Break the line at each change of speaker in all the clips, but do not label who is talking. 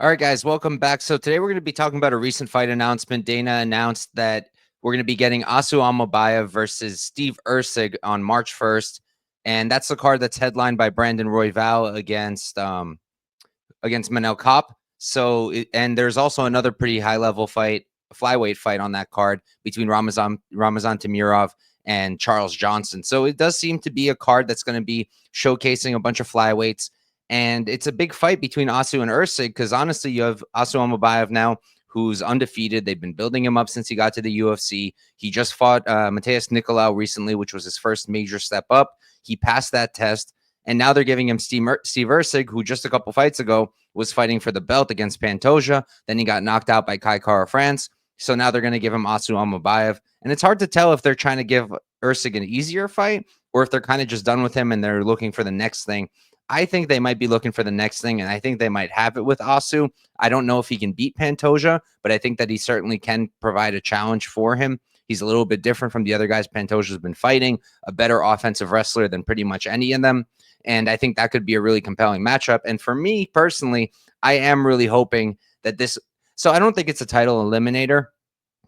All right, guys, welcome back. So today we're going to be talking about a recent fight announcement. Dana announced that we're going to be getting Asu Amabayev versus Steve Ursig on March 1st, and that's the card that's headlined by Brandon Royval against Manel Kopp. And there's also another pretty high level fight, flyweight fight on that card between Ramazan Tamirov and Charles Johnson. So it does seem to be a card that's going to be showcasing a bunch of flyweights. And it's a big fight between Asu and Ursig because honestly, you have Asu Amabayev now, who's undefeated. They've been building him up since he got to the UFC. He just fought Mateus Nicolau recently, which was his first major step up. He passed that test. And now they're giving him Steve Ursig, who just a couple fights ago was fighting for the belt against Pantoja. Then he got knocked out by Kai Kara France. So now they're going to give him Asu Amabayev. And it's hard to tell if they're trying to give Ursig an easier fight or if they're kind of just done with him and they're looking for the next thing. I think they might be looking for the next thing, and I think they might have it with Asu. I don't know if he can beat Pantoja, but I think that he certainly can provide a challenge for him. He's a little bit different from the other guys Pantoja's been fighting, a better offensive wrestler than pretty much any of them. And I think that could be a really compelling matchup. And for me personally, I am really hoping that this. So I don't think it's a title eliminator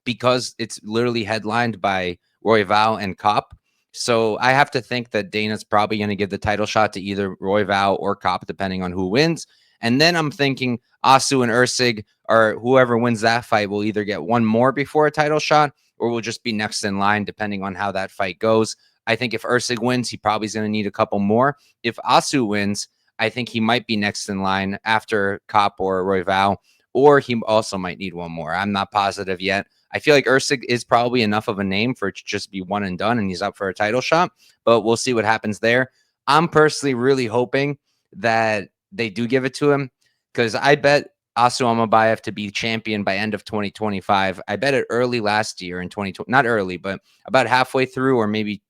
because it's literally headlined by Royval and Kopp. So I have to think that Dana's probably going to give the title shot to either Royval or Kopp, depending on who wins. And then I'm thinking Asu and Ursig, or whoever wins that fight, will either get one more before a title shot or will just be next in line, depending on how that fight goes. I think if Ursig wins, he probably is going to need a couple more. If Asu wins, I think he might be next in line after Kopp or Royval, or he also might need one more. I'm not positive yet. I feel like Ursig is probably enough of a name for it to just be one and done, and he's up for a title shot, but we'll see what happens there. I'm personally really hoping that they do give it to him because I bet Asu Amabayev to be champion by end of 2025. I bet it early last year in 2020, not early, but about halfway through or maybe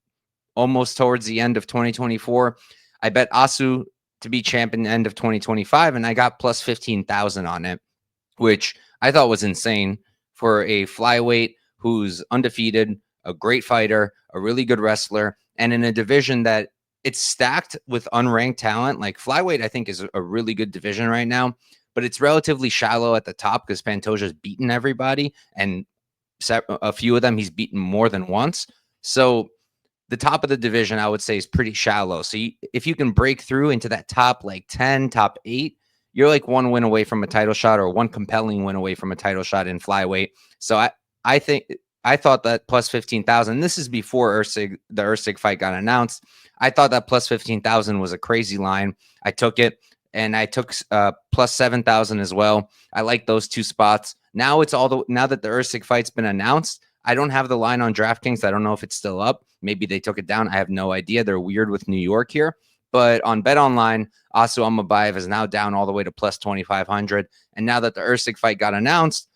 almost towards the end of 2024. I bet Asu to be champion end of 2025, and I got plus 15,000 on it, which I thought was insane for a flyweight who's undefeated, a great fighter, a really good wrestler, and in a division that it's stacked with unranked talent. Like flyweight, I think is a really good division right now, but it's relatively shallow at the top because Pantoja's beaten everybody, and a few of them he's beaten more than once. So the top of the division, I would say, is pretty shallow. So if you can break through into that top like 10, top 8, you're like one win away from a title shot or one compelling win away from a title shot in flyweight. So I thought that plus 15,000, this is before the Ursig fight got announced. I thought that plus 15,000 was a crazy line. I took it, and I took plus 7,000 as well. I like those two spots. Now now that the Ursig fight's been announced, I don't have the line on DraftKings. I don't know if it's still up. Maybe they took it down. I have no idea. They're weird with New York here. But on BetOnline, Asu Amabayev is now down all the way to plus 2,500. And now that the Ursig fight got announced,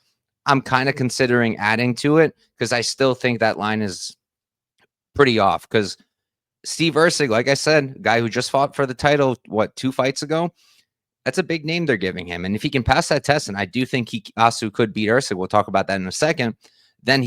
I'm kind of considering adding to it because I still think that line is pretty off. Because Steve Ursig, like I said, guy who just fought for the title, 2 fights ago? That's a big name they're giving him. And if he can pass that test, and I do think Asu could beat Ursig, we'll talk about that in a second, then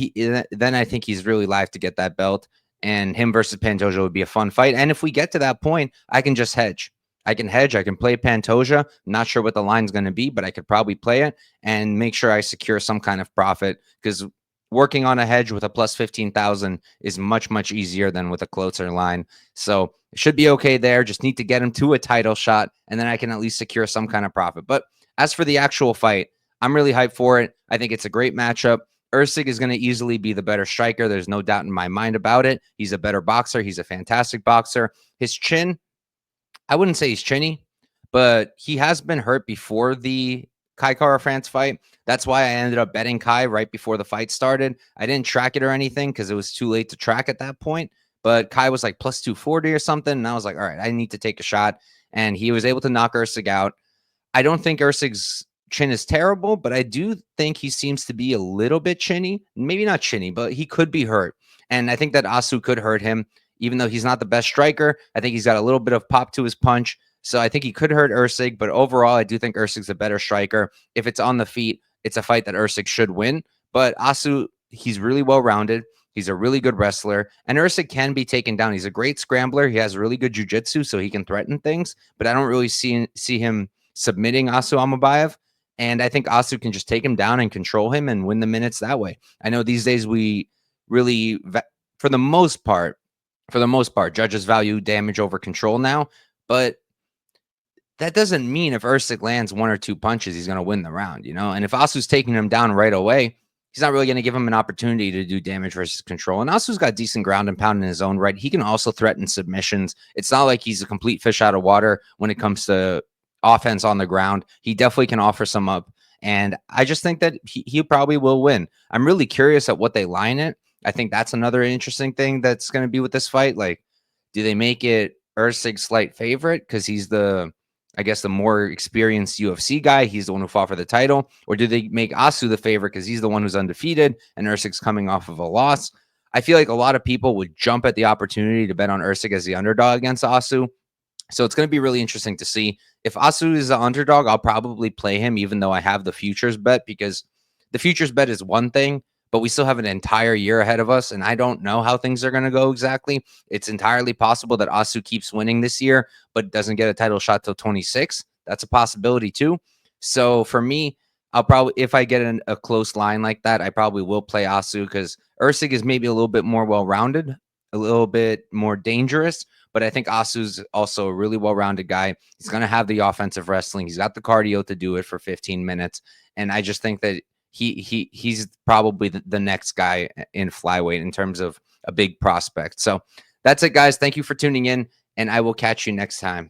I think he's really live to get that belt. And him versus Pantoja would be a fun fight. And if we get to that point, I can just hedge. I can play Pantoja. I'm not sure what the line's going to be, but I could probably play it and make sure I secure some kind of profit because working on a hedge with a plus 15,000 is much, much easier than with a closer line. So it should be okay there. Just need to get him to a title shot, and then I can at least secure some kind of profit. But as for the actual fight, I'm really hyped for it. I think it's a great matchup. Ursig is going to easily be the better striker. There's no doubt in my mind about it. He's a better boxer. He's a fantastic boxer. His chin, I wouldn't say he's chinny, but he has been hurt before the Kai Kara France fight. That's why I ended up betting Kai right before the fight started. I didn't track it or anything because it was too late to track at that point. But Kai was like plus 240 or something. And I was like, all right, I need to take a shot. And he was able to knock Ursig out. I don't think Ursig's chin is terrible, but I do think he seems to be a little bit chinny. Maybe not chinny, but he could be hurt. And I think that Asu could hurt him, even though he's not the best striker. I think he's got a little bit of pop to his punch. So I think he could hurt Ursig, but overall, I do think Ursig's a better striker. If it's on the feet, it's a fight that Ursig should win. But Asu, he's really well-rounded. He's a really good wrestler, and Ursig can be taken down. He's a great scrambler. He has really good jiu-jitsu, so he can threaten things, but I don't really see him submitting Asu Amabayev. And I think Asu can just take him down and control him and win the minutes that way. I know these days we really, for the most part, judges value damage over control now, but that doesn't mean if Usyk lands one or two punches, he's going to win the round, you know? And if Asu's taking him down right away, he's not really going to give him an opportunity to do damage versus control. And Asu's got decent ground and pound in his own right. He can also threaten submissions. It's not like he's a complete fish out of water when it comes to offense on the ground. He definitely can offer some up. And I just think that he probably will win. I'm really curious at what they line it. I think that's another interesting thing that's going to be with this fight. Like, do they make it Usyk's slight favorite because he's I guess, the more experienced UFC guy? He's the one who fought for the title. Or do they make Asu the favorite because he's the one who's undefeated and Usyk's coming off of a loss? I feel like a lot of people would jump at the opportunity to bet on Usyk as the underdog against Asu. So it's going to be really interesting to see. If Asu is the underdog, I'll probably play him, even though I have the futures bet, because the futures bet is one thing, but we still have an entire year ahead of us, and I don't know how things are going to go exactly. It's entirely possible that Asu keeps winning this year, but doesn't get a title shot till 26. That's a possibility too. So for me, I'll probably, if I get a close line like that, I probably will play Asu because Usyk is maybe a little bit more well-rounded, a little bit more dangerous, but I think Asu's also a really well-rounded guy. He's going to have the offensive wrestling. He's got the cardio to do it for 15 minutes. And I just think that he's probably the next guy in flyweight in terms of a big prospect. So that's it, guys. Thank you for tuning in, and I will catch you next time.